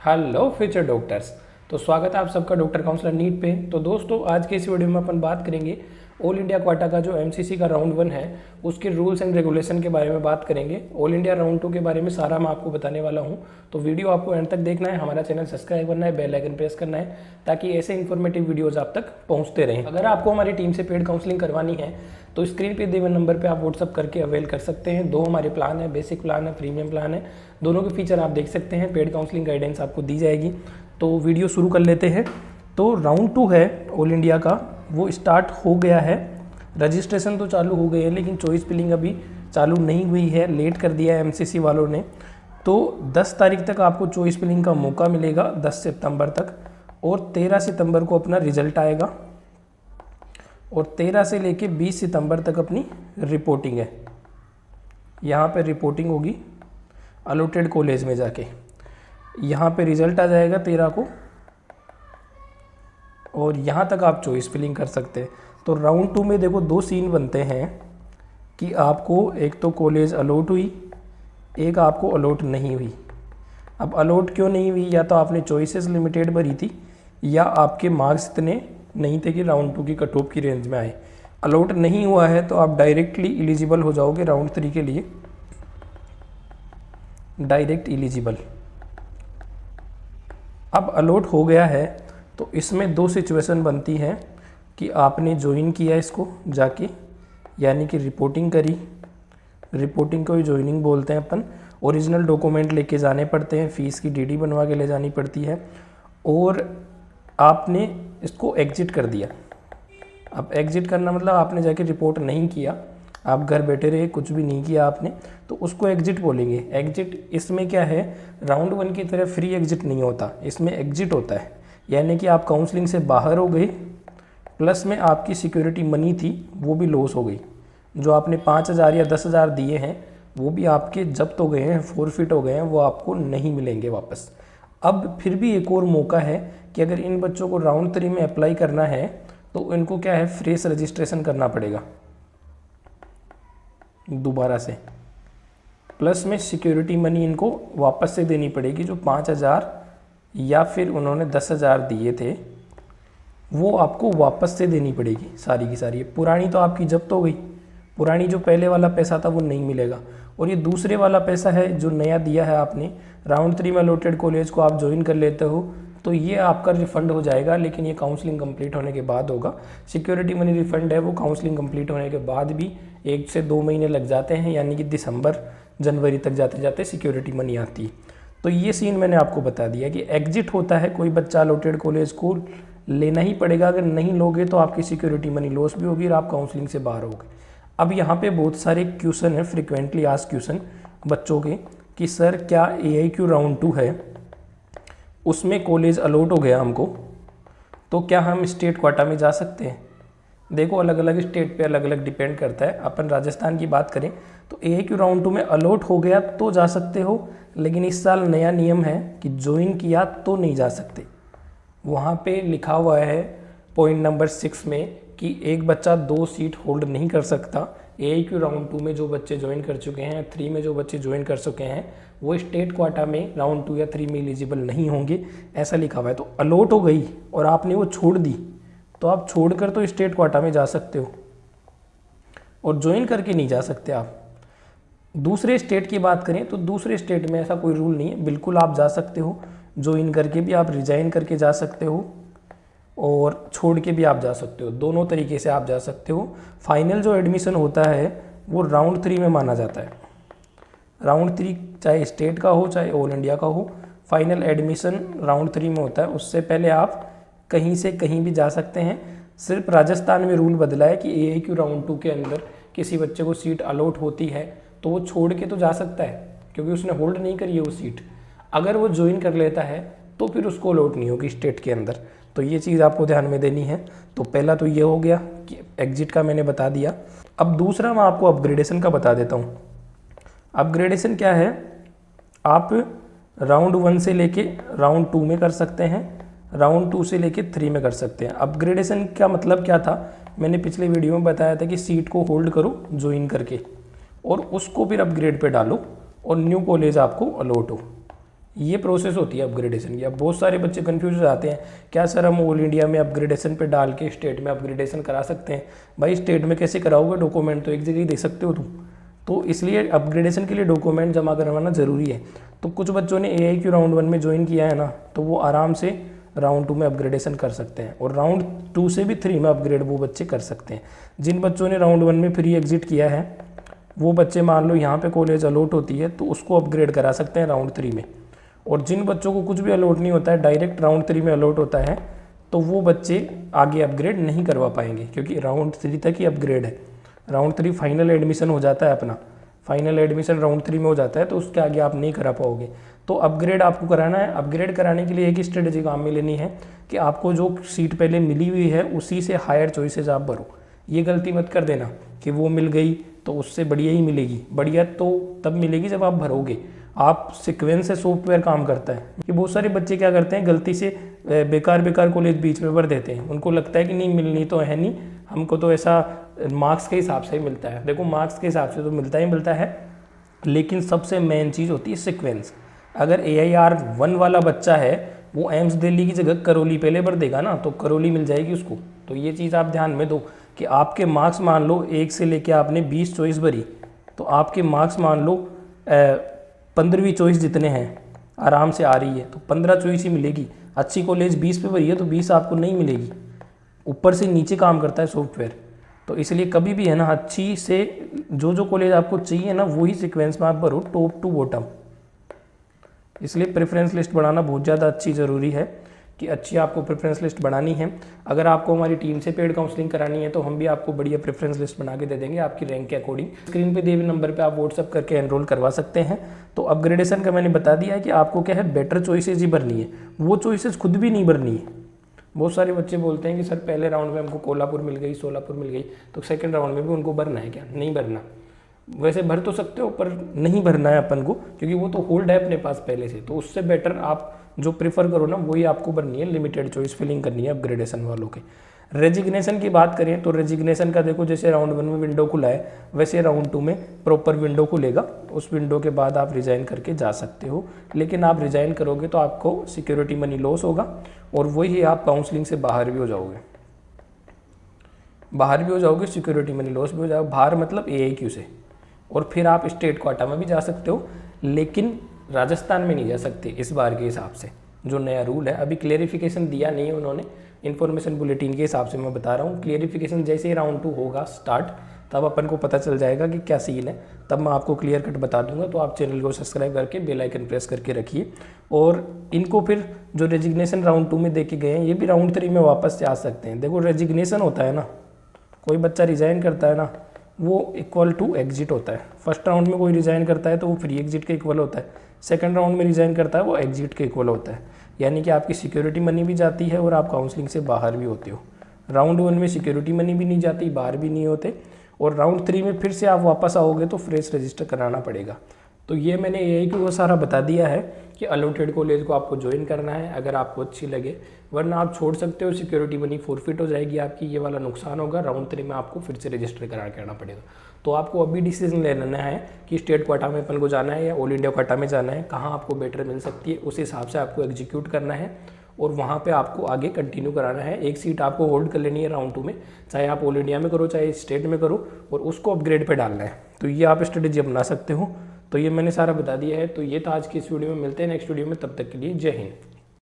Hello future doctors. तो स्वागत है आप सबका डॉक्टर काउंसलर नीट पे। तो दोस्तों आज के इस वीडियो में अपन बात करेंगे ऑल इंडिया क्वाटा का जो एमसीसी का राउंड 1 है उसके रूल्स एंड रेगुलेशन के बारे में बात करेंगे। ऑल इंडिया राउंड 2 के बारे में सारा मैं आपको बताने वाला हूं। तो वीडियो आपको एंड तक देखना है, हमारा चैनल सब्सक्राइब करना है, बेल आइकन प्रेस करना है ताकि ऐसे इन्फॉर्मेटिव वीडियोज़ आप तक पहुँचते रहें। अगर आपको हमारी टीम से पेड काउंसलिंग करवानी है तो स्क्रीन पे दिए हुए नंबर पे आप व्हाट्सअप करके अवेल कर सकते हैं। दो हमारे प्लान है, बेसिक प्लान है, प्रीमियम प्लान है। दोनों के फीचर आप देख सकते हैं। पेड काउंसलिंग गाइडेंस आपको दी जाएगी। तो वीडियो शुरू कर लेते हैं। तो राउंड 2 है ऑल इंडिया का, वो स्टार्ट हो गया है। रजिस्ट्रेशन तो चालू हो गए हैं लेकिन चॉइस फिलिंग अभी चालू नहीं हुई है, लेट कर दिया है एमसीसी वालों ने। तो 10 तारीख तक आपको चॉइस फिलिंग का मौका मिलेगा, 10 सितंबर तक, और 13 सितंबर को अपना रिजल्ट आएगा और 13 से लेके 20 सितंबर तक अपनी रिपोर्टिंग है। यहाँ पे रिपोर्टिंग होगी अलॉटेड कॉलेज में जाके। यहाँ पे रिजल्ट आ जाएगा 13 को और यहाँ तक आप चॉइस फिलिंग कर सकते हैं। तो राउंड 2 में देखो 2 सीन बनते हैं कि आपको एक तो कॉलेज अलॉट हुई, एक आपको अलॉट नहीं हुई। अब अलॉट क्यों नहीं हुई? या तो आपने चॉइसेस लिमिटेड भरी थी या आपके मार्क्स इतने नहीं थे कि राउंड 2 की कट ऑफ की रेंज में आए। अलॉट नहीं हुआ है तो आप डायरेक्टली एलिजिबल हो जाओगे राउंड 3 के लिए, डायरेक्ट एलिजिबल। अब अलॉट हो गया है तो इसमें 2 सिचुएशन बनती हैं कि आपने ज्वाइन किया इसको जाके, यानी कि रिपोर्टिंग करी। रिपोर्टिंग को ही ज्वाइनिंग बोलते हैं अपन। ओरिजिनल डॉक्यूमेंट लेके जाने पड़ते हैं, फीस की डीडी बनवा के ले जानी पड़ती है, और आपने इसको एग्जिट कर दिया। अब एग्जिट करना मतलब आपने जाके रिपोर्ट नहीं किया, आप घर बैठे रहे, कुछ भी नहीं किया आपने, तो उसको एग्जिट बोलेंगे। एग्जिट इसमें क्या है, राउंड 1 की तरह फ्री एग्जिट नहीं होता, इसमें एग्जिट होता है। यानी कि आप काउंसलिंग से बाहर हो गए, प्लस में आपकी सिक्योरिटी मनी थी वो भी लॉस हो गई। जो आपने 5,000 या 10,000 दिए हैं वो भी आपके जब्त हो गए हैं, फॉरफिट हो गए हैं, वो आपको नहीं मिलेंगे वापस। अब फिर भी एक और मौका है कि अगर इन बच्चों को राउंड 3 में अप्लाई करना है तो इनको क्या है, फ्रेश रजिस्ट्रेशन करना पड़ेगा दोबारा से, प्लस में सिक्योरिटी मनी इनको वापस से देनी पड़ेगी। जो 5,000 या फिर उन्होंने 10,000 दिए थे वो आपको वापस से देनी पड़ेगी सारी की सारी। पुरानी तो आपकी जब्त हो गई, पुरानी जो पहले वाला पैसा था वो नहीं मिलेगा। और ये दूसरे वाला पैसा है जो नया दिया है आपने, राउंड 3 में अलॉटेड कॉलेज को आप ज्वाइन कर लेते हो तो ये आपका रिफ़ंड हो जाएगा, लेकिन ये काउंसलिंग कंप्लीट होने के बाद होगा। सिक्योरिटी मनी रिफ़ंड है वो काउंसलिंग कंप्लीट होने के बाद भी 1 से 2 महीने लग जाते हैं, यानी कि दिसंबर जनवरी तक जाते जाते सिक्योरिटी मनी आती है। तो ये सीन मैंने आपको बता दिया कि एग्जिट होता है, कोई बच्चा अलॉटेड कॉलेज को लेना ही पड़ेगा। अगर नहीं लोगे तो आपकी सिक्योरिटी मनी लॉस भी होगी और आप काउंसलिंग से बाहर होगे। अब यहाँ पे बहुत सारे क्वेश्चन है, फ्रिक्वेंटली आस्क्ड क्वेश्चन बच्चों के, कि सर क्या AIQ राउंड 2 है उसमें कॉलेज अलॉट हो गया हमको, तो क्या हम स्टेट क्वाटा में जा सकते हैं? देखो अलग अलग स्टेट पे अलग अलग डिपेंड करता है। अपन राजस्थान की बात करें तो AIQ राउंड 2 में अलॉट हो गया तो जा सकते हो, लेकिन इस साल नया नियम है कि ज्वाइन किया तो नहीं जा सकते। वहाँ पे लिखा हुआ है पॉइंट नंबर 6 में कि एक बच्चा 2 सीट होल्ड नहीं कर सकता। AIQ राउंड 2 में जो बच्चे ज्वाइन कर चुके हैं, 3 में जो बच्चे ज्वाइन कर चुके हैं, वो स्टेट क्वाटा में राउंड 2 या 3 में एलिजिबल नहीं होंगे, ऐसा लिखा हुआ है। तो अलॉट हो गई और आपने वो छोड़ दी तो आप छोड़कर तो स्टेट क्वाटा में जा सकते हो और ज्वाइन करके नहीं जा सकते आप। दूसरे स्टेट की बात करें तो दूसरे स्टेट में ऐसा कोई रूल नहीं है, बिल्कुल आप जा सकते हो। ज्वाइन करके भी आप रिजाइन करके जा सकते हो और छोड़ के भी आप जा सकते हो, दोनों तरीके से आप जा सकते हो। फाइनल जो एडमिशन होता है वो राउंड 3 में माना जाता है। राउंड 3 चाहे स्टेट का हो चाहे ऑल इंडिया का हो, फाइनल एडमिशन राउंड 3 में होता है। उससे पहले आप कहीं से कहीं भी जा सकते हैं। सिर्फ राजस्थान में रूल बदला है कि AIQ राउंड 2 के अंदर किसी बच्चे को सीट अलॉट होती है तो वो छोड़ के तो जा सकता है क्योंकि उसने होल्ड नहीं करी है वो सीट। अगर वो ज्वाइन कर लेता है तो फिर उसको अलॉट नहीं होगी स्टेट के अंदर। तो ये चीज़ आपको ध्यान में देनी है। तो पहला तो ये हो गया कि एग्जिट का मैंने बता दिया। अब दूसरा मैं आपको अपग्रेडेशन का बता देता हूँ। अपग्रेडेशन क्या है, आप राउंड 1 से लेके राउंड 2 में कर सकते हैं, राउंड 2 से लेके 3 में कर सकते हैं। अपग्रेडेशन का मतलब क्या था, मैंने पिछले वीडियो में बताया था कि सीट को होल्ड करो ज्वाइन करके और उसको फिर अपग्रेड पे डालो और न्यू कॉलेज आपको अलॉट हो। ये प्रोसेस होती है अपग्रेडेशन की। अब बहुत सारे बच्चे कंफ्यूज हो जाते हैं, क्या सर हम ऑल इंडिया में अपग्रेडेशन पे डाल के स्टेट में अपग्रेडेशन करा सकते हैं? भाई स्टेट में कैसे कराओगे, डॉक्यूमेंट तो एक जगह ही दे सकते हो तुम। तो इसलिए अपग्रेडेशन के लिए डॉक्यूमेंट जमा करवाना ज़रूरी है। तो कुछ बच्चों ने AIQ राउंड 1 में ज्वाइन किया है ना, तो वो आराम से राउंड 2 में अपग्रेडेशन कर सकते हैं, और राउंड 2 से भी 3 में अपग्रेड वो बच्चे कर सकते हैं। जिन बच्चों ने राउंड 1 में फ्री एग्जिट किया है वो बच्चे, मान लो यहाँ पे कॉलेज अलॉट होती है तो उसको अपग्रेड करा सकते हैं राउंड 3 में। और जिन बच्चों को कुछ भी अलॉट नहीं होता है, डायरेक्ट राउंड 3 में अलॉट होता है, तो वो बच्चे आगे अपग्रेड नहीं करवा पाएंगे, क्योंकि राउंड 3 तक ही अपग्रेड है। राउंड 3 फाइनल एडमिशन हो जाता है अपना, फाइनल एडमिशन राउंड 3 में हो जाता है, तो उसके आगे आप नहीं करा पाओगे। तो अपग्रेड आपको कराना है। अपग्रेड कराने के लिए एक ही स्ट्रेटजी काम में लेनी है कि आपको जो सीट पहले मिली हुई है उसी से हायर चॉइसेस आप भरो। ये गलती मत कर देना कि वो मिल गई तो उससे बढ़िया ही मिलेगी। बढ़िया तो तब मिलेगी जब आप भरोगे। आप सीक्वेंस से सॉफ्टवेयर काम करता है कि बहुत सारे बच्चे क्या करते हैं, गलती से बेकार कॉलेज बीच में भर देते हैं। उनको लगता है कि नहीं मिलनी तो है नहीं, हमको तो ऐसा मार्क्स के हिसाब से ही मिलता है। देखो मार्क्स के हिसाब से तो मिलता है, लेकिन सबसे मेन चीज़ होती है सीक्वेंस। अगर AIR 1 वाला बच्चा है, वो एम्स दिल्ली की जगह करौली पहले भर देगा ना, तो करौली मिल जाएगी उसको। तो ये चीज़ आप ध्यान में दो कि आपके मार्क्स मान लो 1 से लेके आपने 20 चॉइस भरी, तो आपके मार्क्स मान लो 15वीं चॉइस जितने हैं आराम से आ रही है, तो 15 चॉइस ही मिलेगी। अच्छी कॉलेज 20 पे भरी है तो 20 आपको नहीं मिलेगी। ऊपर से नीचे काम करता है सॉफ्टवेयर। तो इसलिए कभी भी है ना, अच्छी से जो कॉलेज आपको चाहिए ना, वही सीक्वेंस में आप भरो, टॉप टू बॉटम। इसलिए प्रेफरेंस लिस्ट बनाना बहुत ज़्यादा अच्छी ज़रूरी है कि अच्छी आपको प्रेफरेंस लिस्ट बनानी है। अगर आपको हमारी टीम से पेड काउंसलिंग करानी है तो हम भी आपको बढ़िया प्रेफरेंस लिस्ट बना के दे देंगे आपकी रैंक के अकॉर्डिंग। स्क्रीन पे दिए हुए नंबर पे आप व्हाट्सअप करके एनरोल करवा सकते हैं। तो अपग्रेडेशन का मैंने बता दिया है कि आपको क्या है, बेटर चॉइसेस ही भरनी है, वो चॉइसेस खुद भी नहीं भरनी है। बहुत सारे बच्चे बोलते हैं कि सर पहले राउंड में हमको कोल्हापुर मिल गई, सोलापुर मिल गई, तो सेकंड राउंड में भी उनको भरना है क्या? नहीं भरना। वैसे भर तो सकते हो पर नहीं भरना है अपन को, क्योंकि वो तो होल्ड है अपने पास पहले से। तो उससे बेटर आप जो प्रेफर करो ना, वही आपको भरनी है, लिमिटेड चॉइस फिलिंग करनी है अपग्रेडेशन वालों के। रेजिग्नेशन की बात करें तो रेजिग्नेशन का देखो, जैसे राउंड 1 में विंडो खुला है, वैसे राउंड 2 में प्रॉपर विंडो खुलेगा। उस विंडो के बाद आप रिजाइन करके जा सकते हो, लेकिन आप रिजाइन करोगे तो आपको सिक्योरिटी मनी लॉस होगा, और वही आप काउंसलिंग से बाहर भी हो जाओगे। सिक्योरिटी मनी लॉस भी हो जाएगा। बाहर मतलब AIQ से। और फिर आप स्टेट कोटा में भी जा सकते हो, लेकिन राजस्थान में नहीं जा सकते इस बार के हिसाब से। जो नया रूल है, अभी क्लेरिफिकेशन दिया नहीं है उन्होंने, इन्फॉर्मेशन बुलेटिन के हिसाब से मैं बता रहा हूँ। क्लियरिफिकेशन जैसे ही राउंड 2 होगा स्टार्ट, तब अपन को पता चल जाएगा कि क्या सीन है, तब मैं आपको क्लियर कट बता दूंगा। तो आप चैनल को सब्सक्राइब करके बेल आइकन प्रेस करके रखिए। और इनको फिर जो रेजिग्नेशन राउंड 2 में दे के गए हैं, ये भी राउंड 3 में वापस से आ सकते हैं। देखो रेजिग्नेशन होता है ना, कोई बच्चा रिजाइन करता है ना, वो इक्वल टू एग्जिट होता है। फर्स्ट राउंड में कोई रिजाइन करता है तो वो फ्री एग्जिट के इक्वल होता है। सेकंड राउंड में रिजाइन करता है वो एग्जिट के इक्वल होता है। यानी कि आपकी सिक्योरिटी मनी भी जाती है और आप काउंसलिंग से बाहर भी होते हो। राउंड 1 में सिक्योरिटी मनी भी नहीं जाती, बाहर भी नहीं होते, और राउंड 3 में फिर से आप वापस आओगे तो फ्रेश रजिस्टर कराना पड़ेगा। तो ये मैंने AIQ को सारा बता दिया है कि अलॉटेड कॉलेज को आपको ज्वाइन करना है अगर आपको अच्छी लगे, वरना आप छोड़ सकते हो। सिक्योरिटी मनी फॉरफिट हो जाएगी आपकी, ये वाला नुकसान होगा। राउंड 3 में आपको फिर से रजिस्टर करा के आना पड़ेगा। तो आपको अभी डिसीजन लेना है कि स्टेट कोटा में अपन को जाना है या ऑल इंडिया कोटा में जाना है, कहाँ आपको बेटर मिल सकती है, उस हिसाब से आपको एग्जीक्यूट करना है और वहाँ पे आपको आगे कंटिन्यू कराना है। एक सीट आपको होल्ड कर लेनी है राउंड 2 में, चाहे आप ऑल इंडिया में करो चाहे स्टेट में करो, और उसको अपग्रेड पे डालना है। तो ये आप स्ट्रेटेजी अपना सकते हो। तो ये मैंने सारा बता दिया है। तो ये था आज की इस वीडियो में। मिलते हैं नेक्स्ट वीडियो में, तब तक के लिए जय हिंद।